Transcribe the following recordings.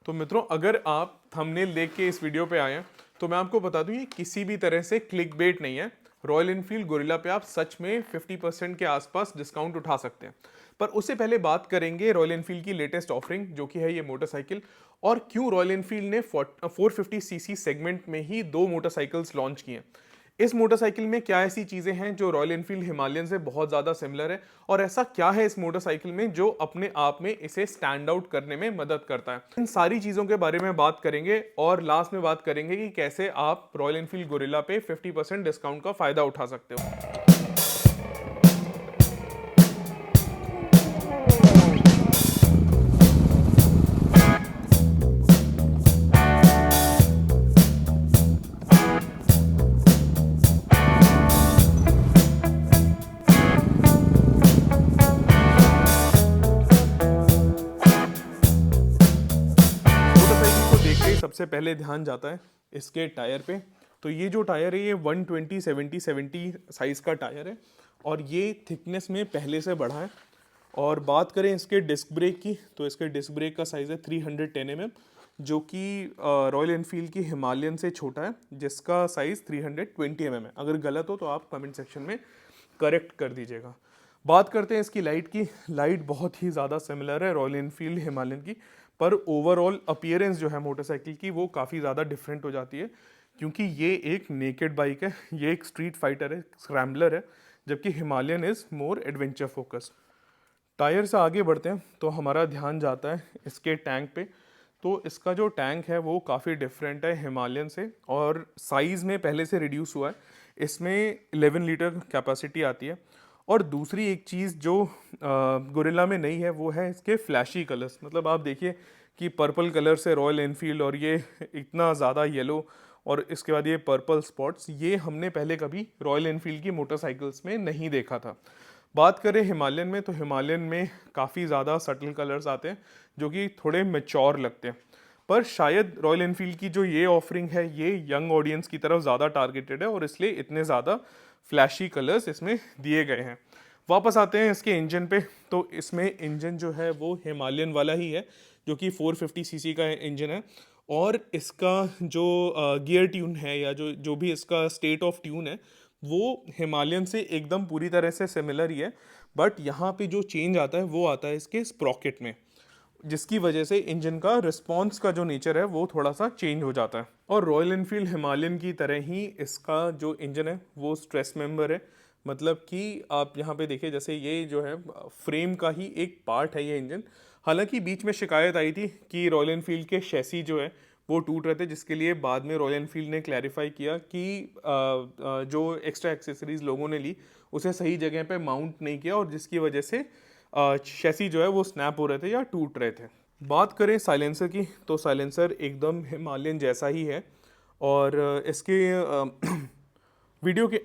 तो मित्रों, अगर आप थंबनेल देख के इस वीडियो पे आए हैं तो मैं आपको बता दूं, ये किसी भी तरह से क्लिक बेट नहीं है। रॉयल इनफील्ड गोरिल्ला पे आप सच में 50% के आसपास डिस्काउंट उठा सकते हैं। पर उससे पहले बात करेंगे रॉयल इनफील्ड की लेटेस्ट ऑफरिंग, जो कि है ये मोटरसाइकिल, और क्यों रॉयल इनफील्ड ने 450 सीसी सेगमेंट में ही दो मोटरसाइकिल्स लॉन्च किए हैं। इस मोटरसाइकिल में क्या ऐसी चीजें हैं जो रॉयल इनफील्ड हिमालयन से बहुत ज्यादा सिमिलर है, और ऐसा क्या है इस मोटरसाइकिल में जो अपने आप में इसे स्टैंड आउट करने में मदद करता है। इन सारी चीजों के बारे में बात करेंगे और लास्ट में बात करेंगे कि कैसे आप रॉयल इनफील्ड गोरिल्ला पे 50% डिस्काउंट का फायदा उठा सकते हो। मोटरसाइकिल को देखते ही सबसे पहले ध्यान जाता है इसके टायर पे। तो ये जो टायर है ये 120/70/70 साइज का टायर है, और ये थिकनेस में पहले से बढ़ा है। और बात करें इसके डिस्क ब्रेक की, तो इसके डिस्क ब्रेक का साइज़ है 310 mm, जो कि रॉयल एनफील्ड की हिमालयन से छोटा है, जिसका साइज़ 320 mm है। अगर गलत हो तो आप कमेंट सेक्शन में करेक्ट कर दीजिएगा। बात करते हैं इसकी लाइट की। लाइट बहुत ही ज़्यादा सिमिलर है रॉयल एनफील्ड हिमालयन की, पर ओवरऑल अपीयरेंस जो है मोटरसाइकिल की वो काफ़ी ज़्यादा डिफरेंट हो जाती है, क्योंकि ये एक नेकेड बाइक है, ये एक स्ट्रीट फाइटर है, स्क्रैम्बलर है, जबकि Himalayan is more adventure focus. Tyre से आगे बढ़ते हैं तो हमारा ध्यान जाता है इसके टैंक पे। तो इसका जो टैंक है वो काफ़ी डिफरेंट है हिमालयन से, और साइज़ में पहले से रिड्यूस हुआ है। इसमें 11 लीटर कैपेसिटी आती है। और दूसरी एक चीज़ जो गोरिल्ला में नहीं है वो है इसके फ्लैशी कलर्स। मतलब आप देखिए कि पर्पल कलर से रॉयल एनफील्ड, और ये इतना ज़्यादा येलो, और इसके बाद ये पर्पल स्पॉट्स, ये हमने पहले कभी रॉयल एनफील्ड की मोटरसाइकिल्स में नहीं देखा था। बात करें हिमालयन में, तो हिमालयन में काफ़ी ज़्यादा सटल कलर्स आते हैं जो कि थोड़े मेच्योर लगते हैं। पर शायद रॉयल एनफील्ड की जो ये ऑफरिंग है ये यंग ऑडियंस की तरफ ज़्यादा टारगेटेड है, और इसलिए इतने ज़्यादा फ्लैशी कलर्स इसमें दिए गए हैं। वापस आते हैं इसके इंजन पे। तो इसमें इंजन जो है वो हिमालयन वाला ही है, जो कि 450 सीसी का इंजन है। और इसका जो गियर ट्यून है, या जो जो भी इसका स्टेट ऑफ ट्यून है, वो हिमालयन से एकदम पूरी तरह से सिमिलर ही है। बट यहाँ पे जो चेंज आता है वो आता है इसके स्प्रॉकेट में, जिसकी वजह से इंजन का रिस्पॉन्स का जो नेचर है वो थोड़ा सा चेंज हो जाता है। और रॉयल एनफील्ड हिमालयन की तरह ही इसका जो इंजन है वो स्ट्रेस मेंबर है। मतलब कि आप यहाँ पे देखिए, जैसे ये जो है फ्रेम का ही एक पार्ट है ये इंजन। हालांकि बीच में शिकायत आई थी कि रॉयल एनफील्ड के शैसी जो है वो टूट रहे थे, जिसके लिए बाद में रॉयल एनफील्ड ने क्लैरिफाई किया कि जो एक्स्ट्रा एक्सेसरीज लोगों ने ली उसे सही जगह पे माउंट नहीं किया, और जिसकी वजह से शैसी जो है वो स्नैप हो रहे थे या टूट रहे थे। बात करें साइलेंसर की, तो साइलेंसर एकदम हिमालयन जैसा ही है। और इसके वीडियो के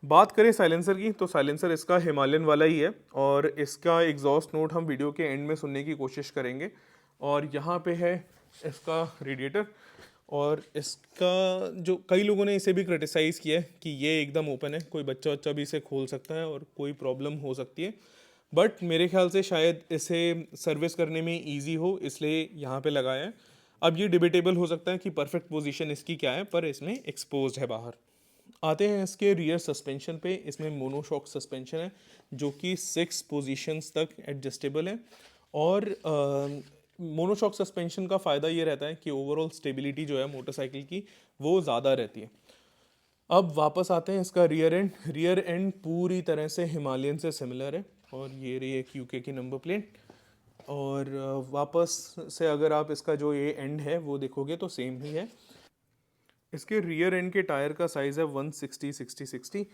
बात करें साइलेंसर की, तो साइलेंसर इसका हिमालयन वाला ही है, और इसका एग्जॉस्ट नोट हम वीडियो के एंड में सुनने की कोशिश करेंगे। और यहाँ पे है इसका रेडिएटर, और इसका जो कई लोगों ने इसे भी क्रिटिसाइज़ किया है कि ये एकदम ओपन है, कोई बच्चा बच्चा भी इसे खोल सकता है और कोई प्रॉब्लम हो सकती है। बट मेरे ख्याल से शायद इसे सर्विस करने में इजी हो, इसलिए यहाँ पे लगाया है। अब ये डिबेटेबल हो सकता है कि परफेक्ट पोजीशन इसकी क्या है, पर इसमें एक्सपोज्ड है बाहर। आते हैं इसके रियर सस्पेंशन पे। इसमें मोनोशॉक सस्पेंशन है, जो कि 6 पोजीशंस तक एडजस्टेबल है। और मोनोशॉक सस्पेंशन का फ़ायदा ये रहता है कि ओवरऑल स्टेबिलिटी जो है मोटरसाइकिल की वो ज़्यादा रहती है। अब वापस आते हैं इसका रियर एंड। रियर एंड पूरी तरह से हिमालयन से सिमिलर है, और ये रही एक यूके की नंबर प्लेट। और वापस से अगर आप इसका जो ये एंड है वो देखोगे तो सेम ही है। इसके रियर एंड के टायर का साइज़ है 160/60/60।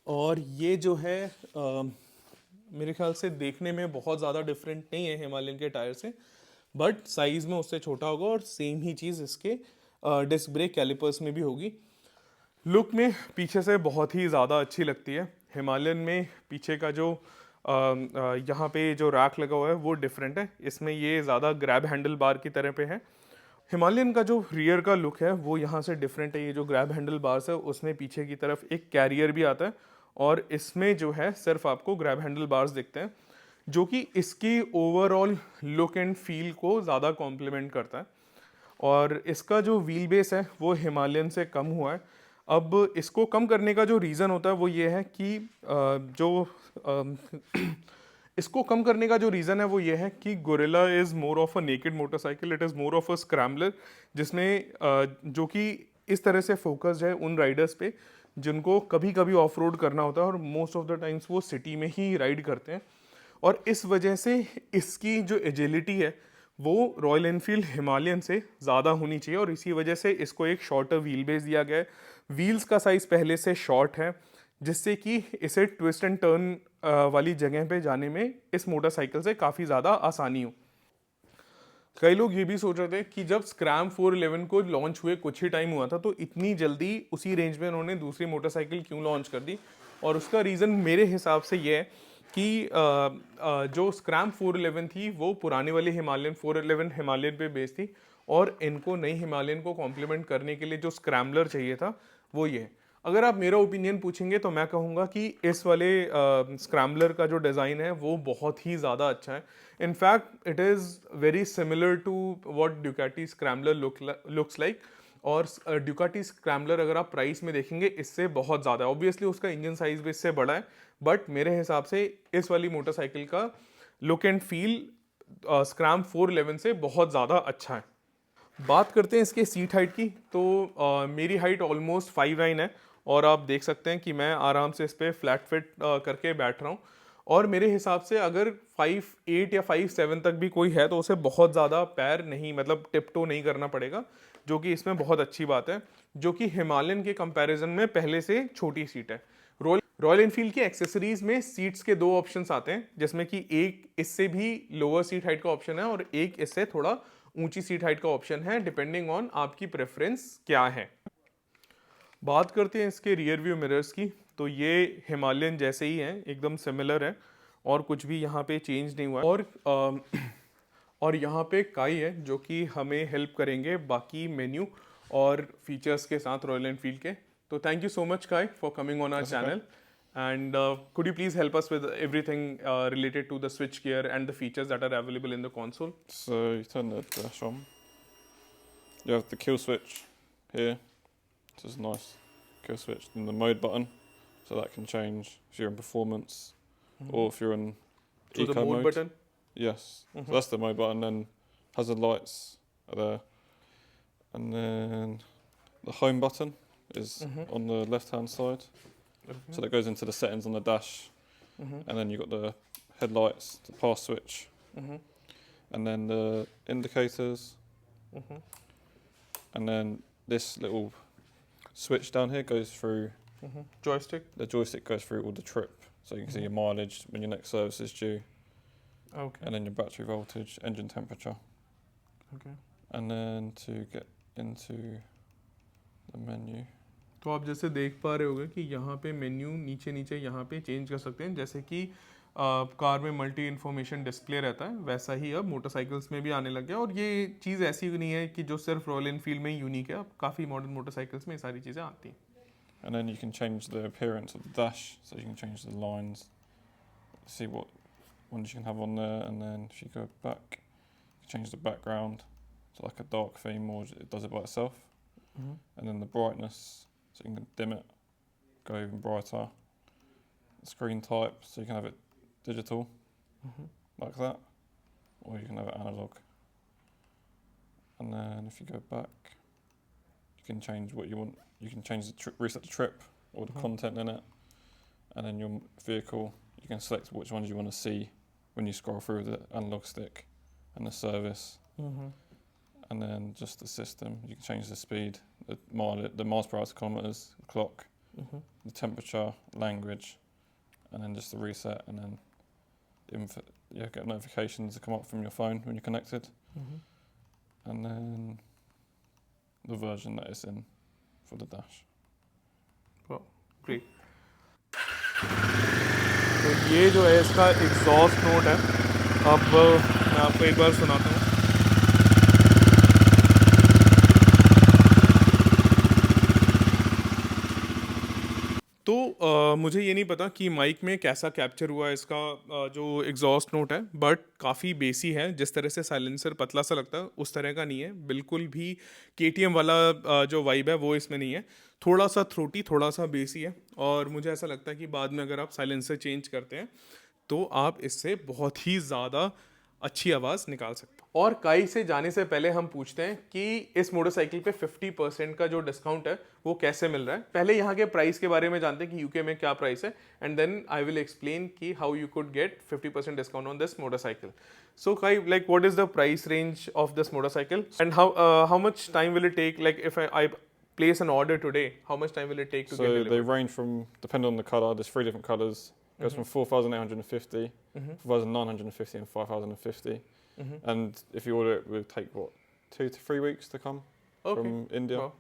और ये जो है मेरे ख्याल से देखने में बहुत ज़्यादा डिफरेंट नहीं है हिमालयन के टायर से, बट साइज़ में उससे छोटा होगा, और सेम ही चीज़ इसके डिस्क ब्रेक कैलिपर्स में भी होगी। लुक में पीछे से बहुत ही ज़्यादा अच्छी लगती है। हिमालयन में पीछे का जो यहाँ पे जो रैक लगा हुआ है वो डिफरेंट है, इसमें ये ज़्यादा ग्रैब हैंडल बार की तरह पे है। हिमालयन का जो रियर का लुक है वो यहाँ से डिफरेंट है। ये जो ग्रैब हैंडल बार्स है उसमें पीछे की तरफ एक कैरियर भी आता है, और इसमें जो है सिर्फ आपको ग्रैब हैंडल बार्स दिखते हैं। जो कि इसकी ओवरऑल लुक एंड फील को ज़्यादा कॉम्प्लीमेंट करता है। और इसका जो व्हील बेस है वो हिमालयन से कम हुआ है। अब इसको कम करने का जो रीज़न होता है वो ये है कि इसको कम करने का जो रीज़न है वो ये है कि gorilla is more of a naked motorcycle, it is more of a scrambler, जिसमें जो कि इस तरह से फोकस्ड है उन राइडर्स पे जिनको कभी कभी ऑफ रोड करना होता है और मोस्ट ऑफ द टाइम्स वो सिटी में ही राइड करते हैं। और इस वजह से इसकी जो एजिलिटी है वो रॉयल एनफील्ड हिमालयन से ज़्यादा होनी चाहिए, और इसी वजह से इसको एक शॉर्टर व्हील बेस दिया गया है। व्हील्स का साइज़ पहले से शॉर्ट है, जिससे कि इसे ट्विस्ट एंड टर्न वाली जगह पे जाने में इस मोटरसाइकिल से काफ़ी ज़्यादा आसानी हो। कई लोग ये भी सोच रहे थे कि जब स्क्रैम 411 को लॉन्च हुए कुछ ही टाइम हुआ था तो इतनी जल्दी उसी रेंज में उन्होंने दूसरी मोटरसाइकिल क्यों लॉन्च कर दी। और उसका रीज़न मेरे हिसाब से ये है कि जो स्क्रैम 411 थी वो पुराने वाली हिमालयन 411 हिमालयन पे बेस्ड थी, और इनको नई हिमालयन को कॉम्प्लीमेंट करने के लिए जो स्क्रैम्बलर चाहिए था वो ये है। अगर आप मेरा ओपिनियन पूछेंगे तो मैं कहूँगा कि इस वाले स्क्रैम्बलर का जो डिज़ाइन है वो बहुत ही ज़्यादा अच्छा है। In fact it is very similar to what Ducati Scrambler looks like. और ड्यूकाटी स्क्रैम्बलर अगर आप प्राइस में देखेंगे इससे बहुत ज़्यादा है, ऑब्वियसली उसका इंजन साइज भी इससे बड़ा है, बट मेरे हिसाब से इस वाली मोटरसाइकिल का लुक एंड फील स्क्रैम 411 से बहुत ज़्यादा अच्छा है। बात करते हैं इसके सीट हाइट की, तो मेरी हाइट ऑलमोस्ट 5'9" है, और आप देख सकते हैं कि मैं आराम से इस पर फ्लैट फिट करके बैठ रहा हूँ। और मेरे हिसाब से अगर 5'8" या 5'7" तक भी कोई है तो उसे बहुत ज़्यादा पैर नहीं, मतलब टिपटो नहीं करना पड़ेगा, जो कि इसमें बहुत अच्छी बात है, जो कि हिमालयन के कंपैरिजन में पहले से छोटी सीट है। रॉयल एनफील्ड की एक्सेसरीज में सीट्स के दो ऑप्शंस आते हैं, जिसमें कि एक इससे भी लोअर सीट हाइट का ऑप्शन है और एक इससे थोड़ा ऊंची सीट हाइट का ऑप्शन है, डिपेंडिंग ऑन आपकी प्रेफरेंस क्या है। बात करते हैं इसके रियर व्यू मिरर्स की, तो ये हिमालयन जैसे ही हैं, एकदम सिमिलर है और कुछ भी यहाँ पे चेंज नहीं हुआ है। और यहाँ पे काई है जो कि हमें हेल्प करेंगे बाकी मेन्यू और फीचर्स के साथ रॉयल एनफील्ड के। तो thank you so much guys for coming on our channel, and could you please help us with everything related to the switch gear and the features that are available in the console? So you turn the dash on. You have the kill switch here. This is a nice kill switch. And the mode button, so that can change if you're in performance or if you're in So eco the mode mode. button. Yes, so that's the mode button. Then hazard lights are there, and then the home button is on the left-hand side. So that goes into the settings on the dash, and then you've got the headlights, the pass switch, and then the indicators, and then this little switch down here goes through Joystick. the joystick goes through all the trip, so you can see your mileage when your next service is due, Okay. and then your battery voltage, engine temperature, Okay. and then to get into the menu. तो आप जैसे देख पा रहे होगे कि यहाँ पे मेन्यू नीचे नीचे यहाँ पे चेंज कर सकते हैं, जैसे कि कार में मल्टी इन्फॉर्मेशन डिस्प्ले रहता है वैसा ही अब मोटरसाइकिल्स में भी आने लग गया। और ये चीज़ ऐसी नहीं है कि जो सिर्फ रॉयल एनफील्ड में ही यूनिक है, अब काफ़ी मॉडर्न मोटरसाइकिल्स में ये सारी चीज़ें आती हैं। And then you can change the appearance of the dash, so you can change the lines, see what ones you can have on there, and then if you go back, you can change the background to like a dark theme, or it does it by itself. And then the brightness, so you can dim it, go even brighter. The screen type, so you can have it digital, like that, or you can have it analog. And then if you go back, you can change what you want. You can change reset the trip, all the content in it, and then your vehicle, you can select which ones you want to see when you scroll through the analog stick and the service. And then just the system, you can change the speed, the miles per hour to kilometers, the clock, the temperature, language, and then just the reset, and then get notifications that come up from your phone when you're connected, and then the version that it's in for the dash. Wow, great. तो ये जो है इसका exhaust note है, अब मैं आपको एक बार सुनाता हूँ। तो मुझे ये नहीं पता कि माइक में कैसा कैप्चर हुआ है इसका जो एग्जॉस्ट नोट है, बट काफ़ी बेसी है। जिस तरह से साइलेंसर पतला सा लगता है उस तरह का नहीं है, बिल्कुल भी KTM वाला जो वाइब है वो इसमें नहीं है। थोड़ा सा थ्रोटी, थोड़ा सा बेसी है, और मुझे ऐसा लगता है कि बाद में अगर आप साइलेंसर चेंज करते हैं तो आप इससे बहुत ही ज़्यादा अच्छी आवाज़ निकाल सकते हो। और काई से जाने से पहले हम पूछते हैं कि इस मोटरसाइकिल पे 50% का जो डिस्काउंट है वो कैसे मिल रहा है। पहले यहाँ के प्राइस के बारे में जानते हैं कि यूके में क्या प्राइस है, and then I will explain कि how you could get 50% discount on this motorcycle. So काई, like what is the price range of this motorcycle and how much time will it take, like if I place an order today, how much time will it take to So get they delivered? range from, depending on the colour, there's 3 different colours. It goes from 4,850, 4,950 and 5,050. And if you order it, it will take, what, 2 to 3 weeks to come from India. Wow.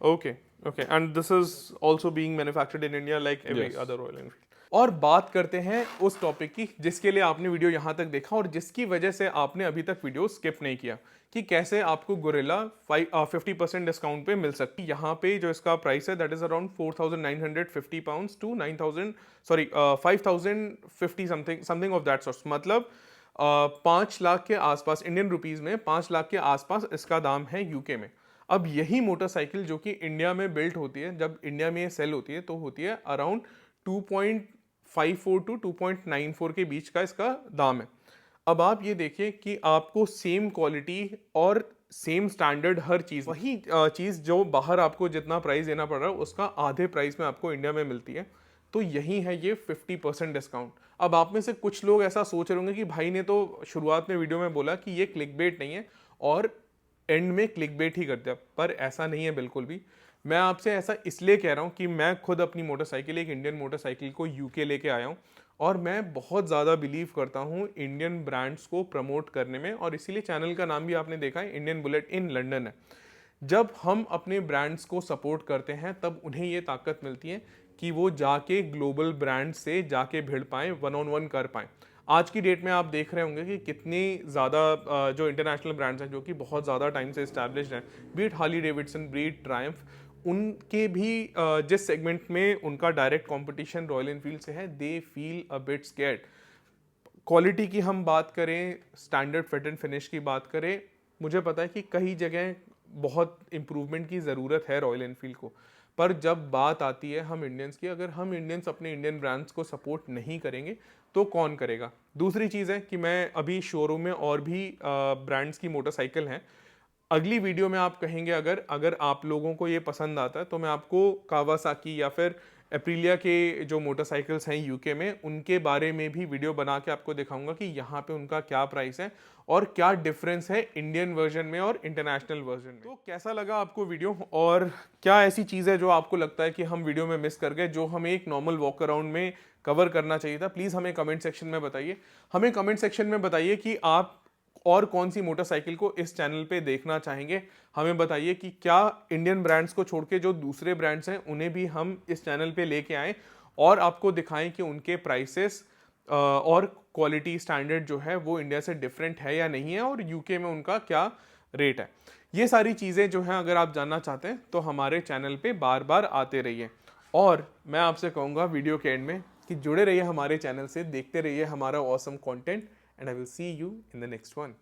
Okay, okay. And this is also being manufactured in India like every Yes. other Royal Enfield. और बात करते हैं उस topic की जिसके लिए आपने video यहाँ तक देखा और जिसकी वजह से आपने अभी तक वीडियो स्किप नहीं किया, कि कैसे आपको गोरिल्ला 50% डिस्काउंट पे मिल सकती है। यहाँ पे जो इसका प्राइस है that is around 4,950 pounds to 5,050 something of that sort. मतलब 5 लाख के आसपास, इंडियन रुपीस में 5 लाख के आसपास इसका दाम है यूके में। अब यही मोटरसाइकिल जो कि इंडिया में बिल्ट होती है, जब इंडिया में ये सेल होती है तो होती है अराउंड 2.54 टू 2.94 के बीच का इसका दाम है। अब आप ये देखिए कि आपको सेम क्वालिटी और सेम स्टैंडर्ड हर चीज़, वही चीज़ जो बाहर आपको जितना प्राइस देना पड़ रहा है उसका आधे प्राइस में आपको इंडिया में मिलती है। तो यही है ये 50% डिस्काउंट। अब आप में से कुछ लोग ऐसा सोच रहे होंगे कि भाई ने तो शुरुआत में वीडियो में बोला कि ये क्लिकबेट नहीं है और एंड में क्लिकबेट ही कर दिया, पर ऐसा नहीं है बिल्कुल भी। मैं आपसे ऐसा इसलिए कह रहा हूँ कि मैं खुद अपनी मोटरसाइकिल, एक इंडियन मोटरसाइकिल को यूके लेके आया हूँ और मैं बहुत ज़्यादा बिलीव करता हूँ इंडियन ब्रांड्स को प्रमोट करने में, और इसीलिए चैनल का नाम भी आपने देखा है, इंडियन बुलेट इन लंदन है। जब हम अपने ब्रांड्स को सपोर्ट करते हैं तब उन्हें ये ताकत मिलती है कि वो जाके ग्लोबल ब्रांड से जाके भिड़ पाएँ, 1-on-1 कर पाएँ। आज की डेट में आप देख रहे होंगे कि कितनी ज़्यादा जो इंटरनेशनल ब्रांड्स हैं जो कि बहुत ज़्यादा टाइम से इस्टेब्लिश्ड हैं, beat Harley Davidson, beat Triumph, उनके भी जिस सेगमेंट में उनका डायरेक्ट कंपटीशन रॉयल एनफील्ड से है, they feel a bit scared. Quality की हम बात करें, स्टैंडर्ड फिट एंड फिनिश की बात करें, मुझे पता है कि कई जगह बहुत इम्प्रूवमेंट की ज़रूरत है रॉयल एनफील्ड को, पर जब बात आती है हम इंडियंस की, अगर हम इंडियंस अपने इंडियन ब्रांड्स को सपोर्ट नहीं करेंगे तो कौन करेगा। दूसरी चीज़ है कि मैं अभी शोरूम में और भी ब्रांड्स की मोटरसाइकिल हैं, अगली वीडियो में आप कहेंगे अगर आप लोगों को ये पसंद आता है तो मैं आपको कावासाकी या फिर एप्रिलिया के जो मोटरसाइकिल्स हैं यूके में, उनके बारे में भी वीडियो बना के आपको दिखाऊंगा कि यहाँ पे उनका क्या प्राइस है और क्या डिफरेंस है इंडियन वर्जन में और इंटरनेशनल वर्जन में। तो कैसा लगा आपको वीडियो, और क्या ऐसी चीज़ है जो आपको लगता है कि हम वीडियो में मिस कर गए, जो हमें एक नॉर्मल वॉक अराउंड में कवर करना चाहिए था? प्लीज़ हमें कमेंट सेक्शन में बताइए। हमें कमेंट सेक्शन में बताइए कि आप और कौन सी मोटरसाइकिल को इस चैनल पे देखना चाहेंगे। हमें बताइए कि क्या इंडियन ब्रांड्स को छोड़ के जो दूसरे ब्रांड्स हैं उन्हें भी हम इस चैनल पे लेके आएँ और आपको दिखाएं कि उनके प्राइसेस और क्वालिटी स्टैंडर्ड जो है वो इंडिया से डिफरेंट है या नहीं है, और यूके में उनका क्या रेट है। ये सारी चीज़ें जो हैं अगर आप जानना चाहते हैं तो हमारे चैनल पे बार बार आते रहिए। और मैं आपसे कहूँगा वीडियो के एंड में कि जुड़े रहिए हमारे चैनल से, देखते रहिए हमारा awesome content, and I will see you in the next one.